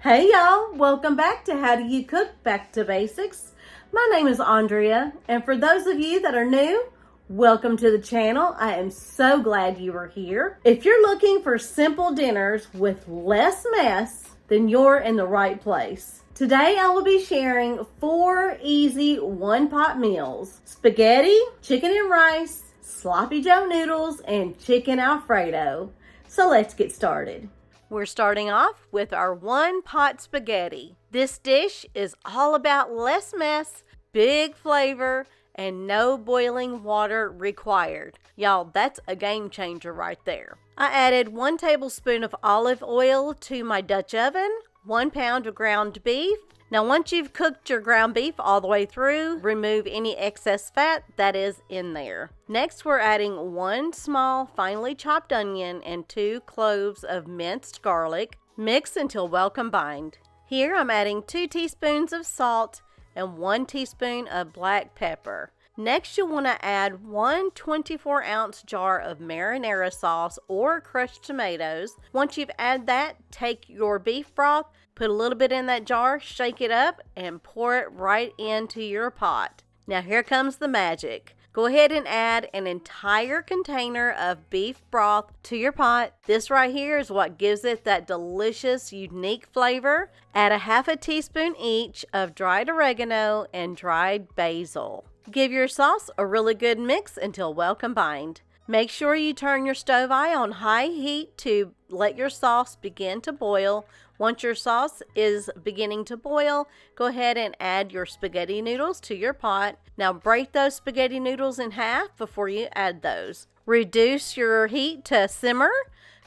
Hey y'all, welcome back to How Do You Cook Back to Basics. My name is Andrea, and for those of you that are new, welcome to the channel. I am so glad you are here. If you're looking for simple dinners with less mess, then you're in the right place. Today I will be sharing 4 easy one-pot meals: spaghetti, chicken and rice, sloppy Joe noodles, and chicken Alfredo. So let's get started. We're starting off with our one-pot spaghetti. This dish is all about less mess, big flavor, and no boiling water required. Y'all, that's a game changer right there. I added 1 tablespoon of olive oil to my Dutch oven, 1 pound of ground beef. Now, once you've cooked your ground beef all the way through, remove any excess fat that is in there. Next, we're adding 1 small finely chopped onion and 2 cloves of minced garlic. Mix until well combined. Here, I'm adding 2 teaspoons of salt and 1 teaspoon of black pepper. Next, you'll want to add 1 24-ounce jar of marinara sauce or crushed tomatoes. Once you've added that, take your beef broth, put a little bit in that jar, shake it up, and pour it right into your pot. Now here comes the magic. Go ahead and add an entire container of beef broth to your pot. This right here is what gives it that delicious, unique flavor. Add a half a teaspoon each of dried oregano and dried basil. Give your sauce a really good mix until well combined. Make sure you turn your stove eye on high heat to let your sauce begin to boil. Once your sauce is beginning to boil, go ahead and add your spaghetti noodles to your pot. Now break those spaghetti noodles in half before you add those. Reduce your heat to simmer,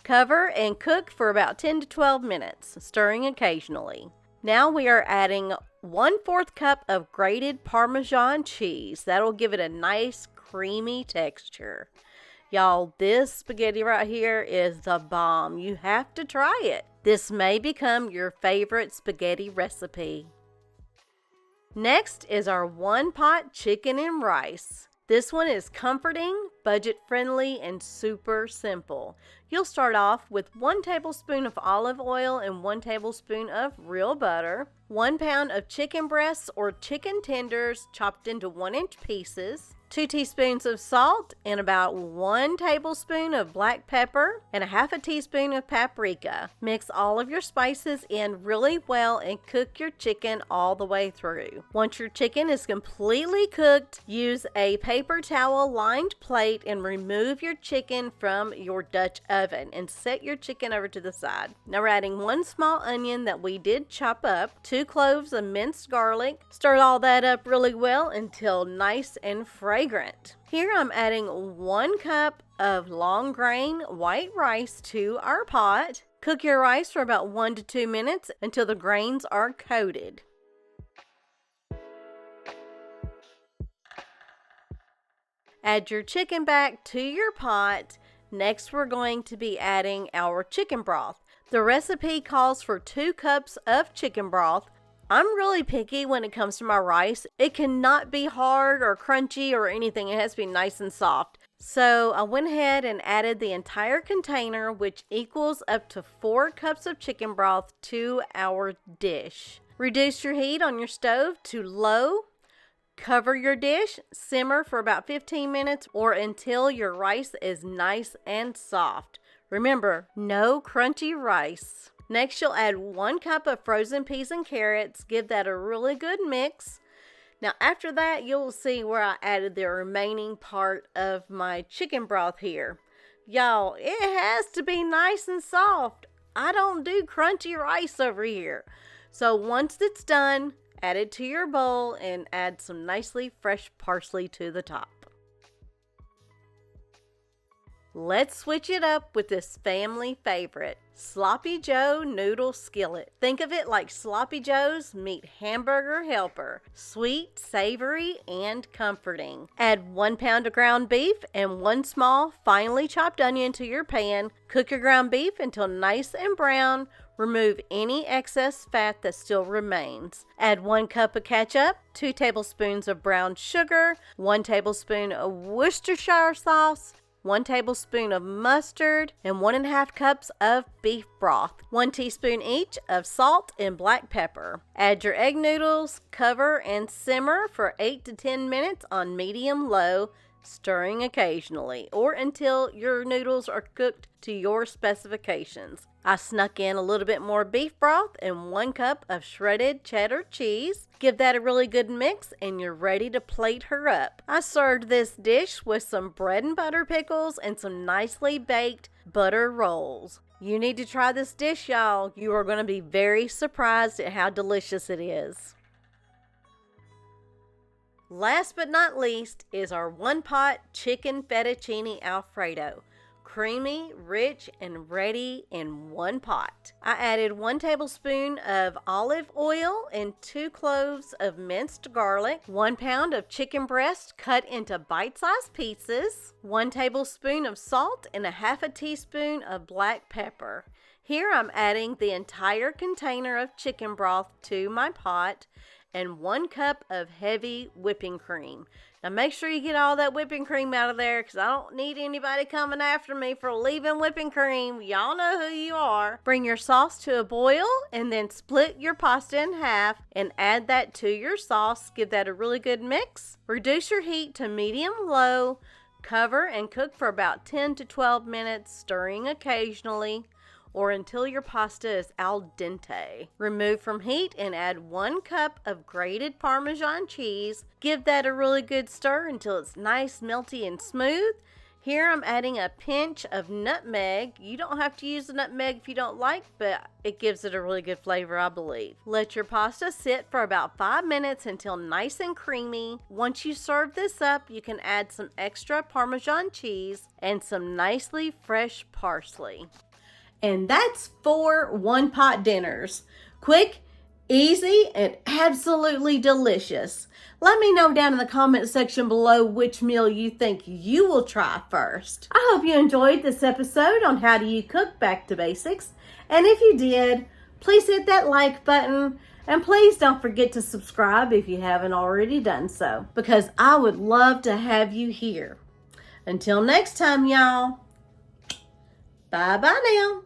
cover, and cook for about 10 to 12 minutes, stirring occasionally. Now we are adding 1/4 cup of grated Parmesan cheese. That'll give it a nice creamy texture. Y'all, this spaghetti right here is the bomb. You have to try it. This may become your favorite spaghetti recipe. Next is our one-pot chicken and rice. This one is comforting, budget-friendly, and super simple. You'll start off with 1 tablespoon of olive oil and 1 tablespoon of real butter, 1 pound of chicken breasts or chicken tenders chopped into 1-inch pieces, 2 teaspoons of salt, and about 1 tablespoon of black pepper, and a half a teaspoon of paprika. Mix all of your spices in really well and cook your chicken all the way through. Once your chicken is completely cooked, use a paper towel lined plate and remove your chicken from your Dutch oven and set your chicken over to the side. Now we're adding 1 small onion that we did chop up, 2 cloves of minced garlic. Stir all that up really well until nice and fragrant. Here I'm adding 1 cup of long grain white rice to our pot. Cook your rice for about 1 to 2 minutes until the grains are coated. Add your chicken back to your pot. Next, we're going to be adding our chicken broth. The recipe calls for 2 cups of chicken broth. I'm really picky when it comes to my rice. It cannot be hard or crunchy or anything. It has to be nice and soft. So I went ahead and added the entire container, which equals up to 4 cups of chicken broth to our dish. Reduce your heat on your stove to low. Cover your dish, simmer for about 15 minutes or until your rice is nice and soft. Remember, no crunchy rice. Next, you'll add 1 cup of frozen peas and carrots. Give that a really good mix. Now, after that, you'll see where I added the remaining part of my chicken broth here. Y'all, it has to be nice and soft. I don't do crunchy rice over here. So once it's done, add it to your bowl and add some nicely fresh parsley to the top. Let's switch it up with this family favorite, Sloppy Joe Noodle Skillet. Think of it like Sloppy Joe's meet hamburger helper. Sweet, savory, and comforting. Add 1 pound of ground beef and 1 small, finely chopped onion to your pan. Cook your ground beef until nice and brown. Remove any excess fat that still remains. Add 1 cup of ketchup, 2 tablespoons of brown sugar, 1 tablespoon of Worcestershire sauce, 1 tablespoon of mustard, and 1½ cups of beef broth, 1 teaspoon each of salt and black pepper. Add your egg noodles, cover and simmer for 8 to 10 minutes on medium-low, stirring occasionally, or until your noodles are cooked to your specifications. I snuck in a little bit more beef broth and 1 cup of shredded cheddar cheese. Give that a really good mix and you're ready to plate her up. I served this dish with some bread and butter pickles and some nicely baked butter rolls. You need to try this dish, y'all. You are going to be very surprised at how delicious it is. Last but not least is our one-pot chicken fettuccine Alfredo. Creamy, rich, and ready in one pot. I added 1 tablespoon of olive oil and 2 cloves of minced garlic, 1 pound of chicken breast cut into bite-sized pieces, 1 tablespoon of salt, and 1/2 teaspoon of black pepper. Here I'm adding the entire container of chicken broth to my pot and 1 cup of heavy whipping cream. Now make sure you get all that whipping cream out of there because I don't need anybody coming after me for leaving whipping cream. Y'all know who you are. Bring your sauce to a boil and then split your pasta in half and add that to your sauce. Give that a really good mix. Reduce your heat to medium-low. Cover and cook for about 10 to 12 minutes, stirring occasionally, or until your pasta is al dente. Remove from heat and add 1 cup of grated Parmesan cheese. Give that a really good stir until it's nice, melty, and smooth. Here I'm adding a pinch of nutmeg. You don't have to use the nutmeg if you don't like, but it gives it a really good flavor, I believe. Let your pasta sit for about 5 minutes until nice and creamy. Once you serve this up, you can add some extra Parmesan cheese and some nicely fresh parsley. And that's 4 one-pot dinners. Quick, easy, and absolutely delicious. Let me know down in the comment section below which meal you think you will try first. I hope you enjoyed this episode on How Do You Cook Back to Basics. And if you did, please hit that like button. And please don't forget to subscribe if you haven't already done so, because I would love to have you here. Until next time, y'all. Bye-bye now.